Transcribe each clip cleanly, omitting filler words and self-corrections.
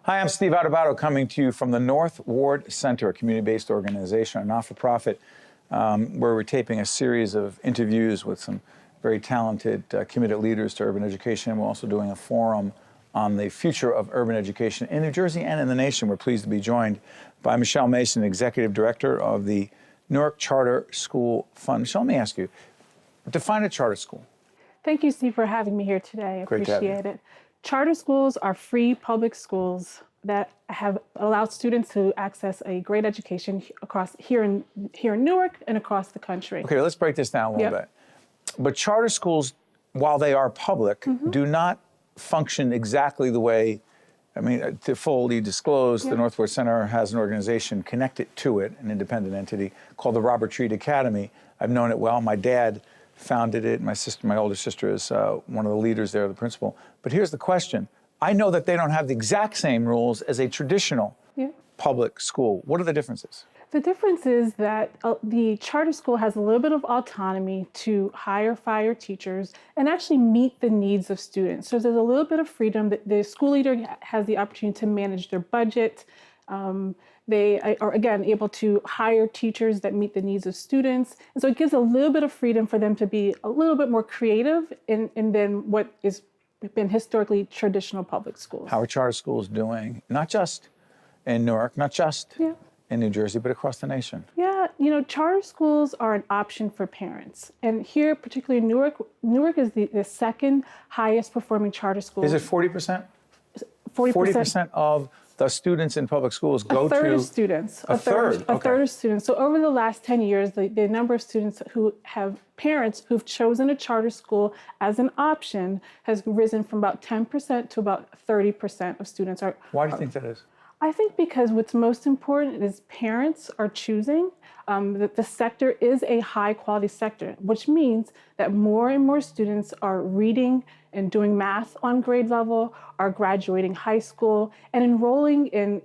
Hi, I'm Steve Adubato, coming to you from the North Ward Center, a community-based organization, a not-for-profit, where we're taping a series of interviews with some very talented, committed leaders to urban education. We're also doing a forum on the future of urban education in New Jersey and in the nation. We're pleased to be joined by Michele Mason, Executive Director of the Newark Charter School Fund. Michele, let me ask you, define a charter school. Thank you, Steve, for having me here today. I appreciate it. Charter schools are free public schools that have allowed students to access a great education across here in Newark and across the country. Okay, let's break this down a little bit. But charter schools, while they are public, do not function exactly the way, I mean, to fully disclose, the North Ward Center has an organization connected to it, an independent entity called the Robert Reed Academy. I've known it well. My dad founded it. My older sister is one of the leaders there, the principal. But here's the question. I know that they don't have the exact same rules as a traditional public school. What are the differences? The difference is that the charter school has a little bit of autonomy to hire, fire teachers and actually meet the needs of students. So there's a little bit of freedom that the school leader has the opportunity to manage their budget. They are, again, able to hire teachers that meet the needs of students. And so it gives a little bit of freedom for them to be a little bit more creative than what has been historically traditional public schools. How are charter schools doing, not just in Newark, not just in New Jersey, but across the nation? Yeah, you know, charter schools are an option for parents. And here, particularly in Newark is the second highest performing charter school. Is it 40%? 40%. 40% of the students in public schools go to... A third of students. A third of students. So over the last 10 years, the number of students who have parents who've chosen a charter school as an option has risen from about 10% to about 30% of students are... Why do you think that is? I think because what's most important is parents are choosing that the sector is a high quality sector, which means that more and more students are reading and doing math on grade level, are graduating high school and enrolling in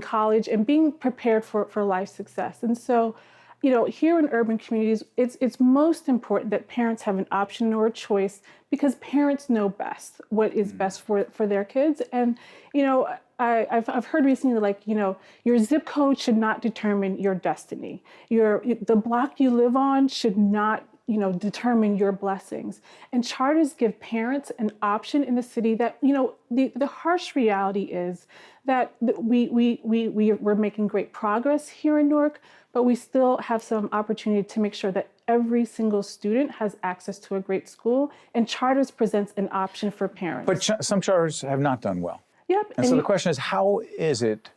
college and being prepared for life success. And so, you know, here in urban communities, it's most important that parents have an option or a choice because parents know best what is best for their kids. And, you know, I've heard recently, like, you know, your zip code should not determine your destiny. The block you live on should not, you know, determine your blessings. And charters give parents an option in the city that, you know, the harsh reality is that we're making great progress here in Newark, but we still have some opportunity to make sure that every single student has access to a great school, and charters presents an option for parents. But some charters have not done well. Yep. And so the question is, how is it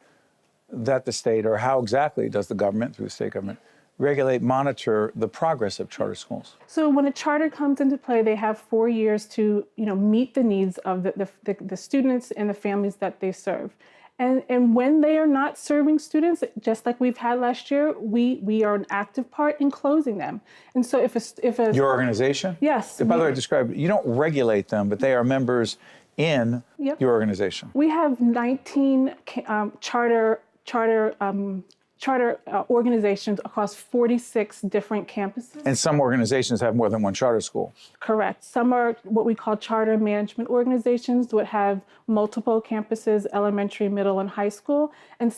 that the state, or how exactly does the government, through the state government, regulate, monitor the progress of charter schools? So when a charter comes into play, they have 4 years to, you know, meet the needs of the students and the families that they serve. And when they are not serving students, just like we've had last year, we are an active part in closing them. And so if a Your organization? Yes. By the way, you don't regulate them, but they are members in your organization. We have 19 charter organizations across 46 different campuses. And some organizations have more than one charter school. Correct. Some are what we call charter management organizations that have multiple campuses, elementary, middle, and high school. And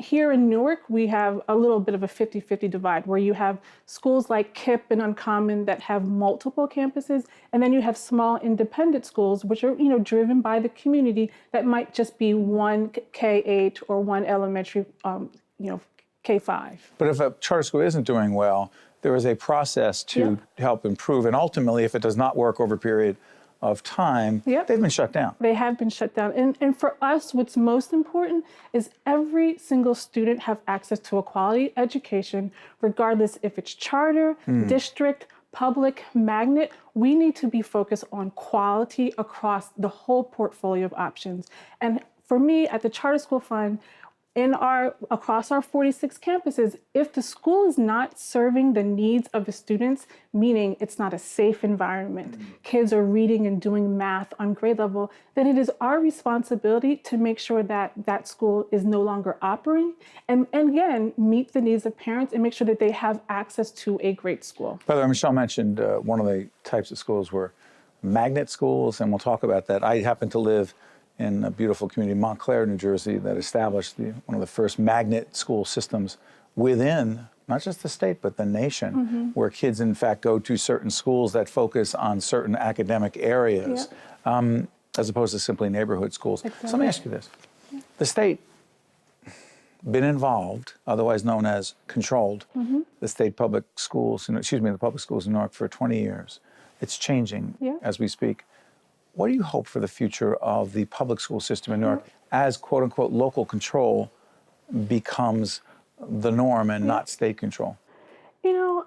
here in Newark, we have a little bit of a 50-50 divide where you have schools like KIPP and Uncommon that have multiple campuses. And then you have small independent schools, which are, you know, driven by the community that might just be one K-8 or one elementary, you know, K-5. But if a charter school isn't doing well, there is a process to help improve. And ultimately, if it does not work over a period of time, they've been shut down. They have been shut down. And for us, what's most important is every single student have access to a quality education, regardless if it's charter, district, public, magnet. We need to be focused on quality across the whole portfolio of options. And for me, at the Charter School Fund, across our 46 campuses, if the school is not serving the needs of the students, meaning it's not a safe environment, kids are reading and doing math on grade level, then it is our responsibility to make sure that that school is no longer operating and again, meet the needs of parents and make sure that they have access to a great school. By the way, Michele mentioned one of the types of schools were magnet schools, and we'll talk about that. I happen to live in a beautiful community, Montclair, New Jersey, that established one of the first magnet school systems within not just the state, but the nation, where kids, in fact, go to certain schools that focus on certain academic areas, as opposed to simply neighborhood schools. Exactly. So let me ask you this. The state, been involved, otherwise known as controlled, the state public schools, the public schools in Newark for 20 years. It's changing as we speak. What do you hope for the future of the public school system in Newark as, quote unquote, local control becomes the norm and not state control? You know,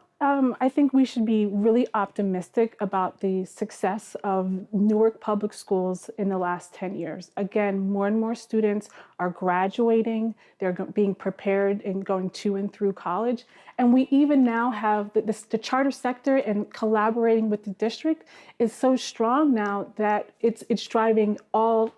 I think we should be really optimistic about the success of Newark public schools in the last 10 years. Again, more and more students are graduating, they're being prepared and going to and through college. And we even now have the charter sector, and collaborating with the district is so strong now that it's driving all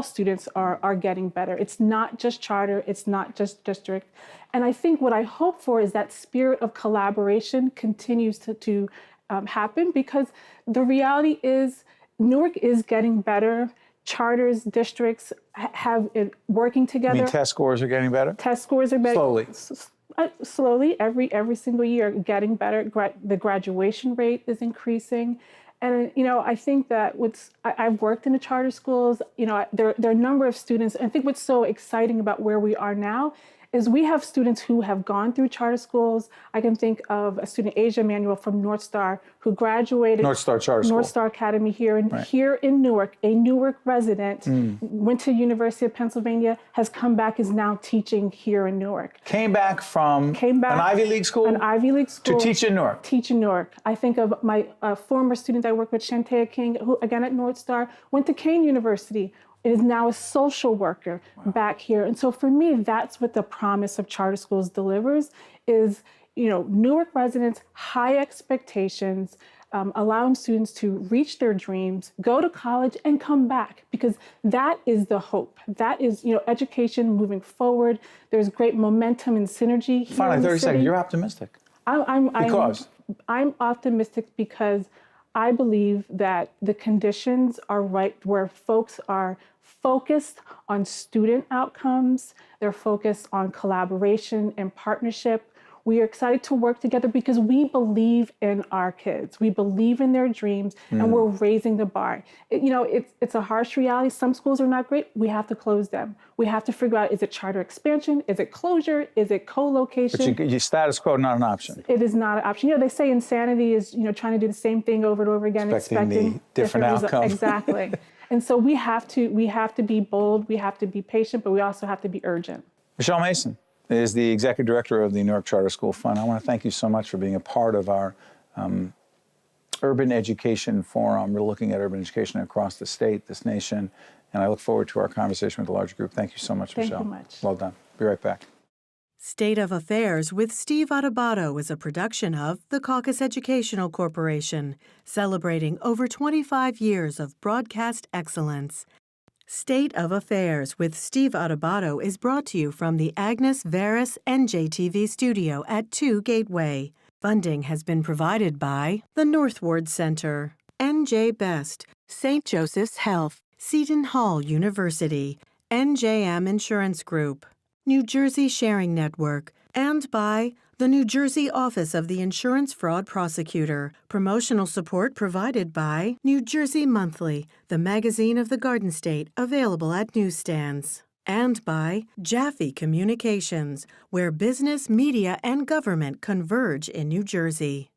students are getting better. It's not just charter, it's not just district. And I think what I hope for is that spirit of collaboration continues to happen, because the reality is Newark is getting better. Charters, districts have it working together. You mean test scores are getting better? Test scores are better. Slowly. Slowly, every single year, getting better. The graduation rate is increasing. And, I think that I've worked in the charter schools, there are a number of students. I think what's so exciting about where we are now is we have students who have gone through charter schools. I can think of a student, Asia Emanuel from North Star, who graduated North Star Charter School. North Star Academy here in Newark, a Newark resident, went to University of Pennsylvania, has come back, is now teaching here in Newark. Came back an Ivy League school? An Ivy League school. To teach in Newark? Teach in Newark. I think of my former student I worked with, Shantea King, who, again, at North Star, went to Kane University, is now a social worker back here. And so for me, that's what the promise of charter schools delivers is, Newark residents, high expectations, allowing students to reach their dreams, go to college, and come back, because that is the hope. That is, education moving forward. There's great momentum and synergy here. Finally, 30 seconds. You're optimistic. I'm optimistic because I believe that the conditions are right where folks are focused on student outcomes. They're focused on collaboration and partnership. We are excited to work together because we believe in our kids. We believe in their dreams, and we're raising the bar. It's a harsh reality. Some schools are not great. We have to close them. We have to figure out, is it charter expansion? Is it closure? Is it co-location? But your status quo, not an option. It is not an option. They say insanity is, trying to do the same thing over and over again, expecting different outcomes. Exactly. And so we have to be bold. We have to be patient, but we also have to be urgent. Michele Mason is the executive director of the Newark Charter School Fund. I want to thank you so much for being a part of our Urban Education Forum. We're looking at urban education across the state, this nation, and I look forward to our conversation with the larger group. Thank you so much, Michele. Thank you much. Well done. Be right back. State of Affairs with Steve Adubato is a production of the Caucus Educational Corporation, celebrating over 25 years of broadcast excellence. State of Affairs with Steve Adubato is brought to you from the Agnes Veris NJTV studio at 2 Gateway. Funding has been provided by the Northward Center, NJ Best, St. Joseph's Health, Seton Hall University, NJM Insurance Group, New Jersey Sharing Network, and by the New Jersey Office of the Insurance Fraud Prosecutor. Promotional support provided by New Jersey Monthly, the magazine of the Garden State, available at newsstands. And by Jaffe Communications, where business, media, and government converge in New Jersey.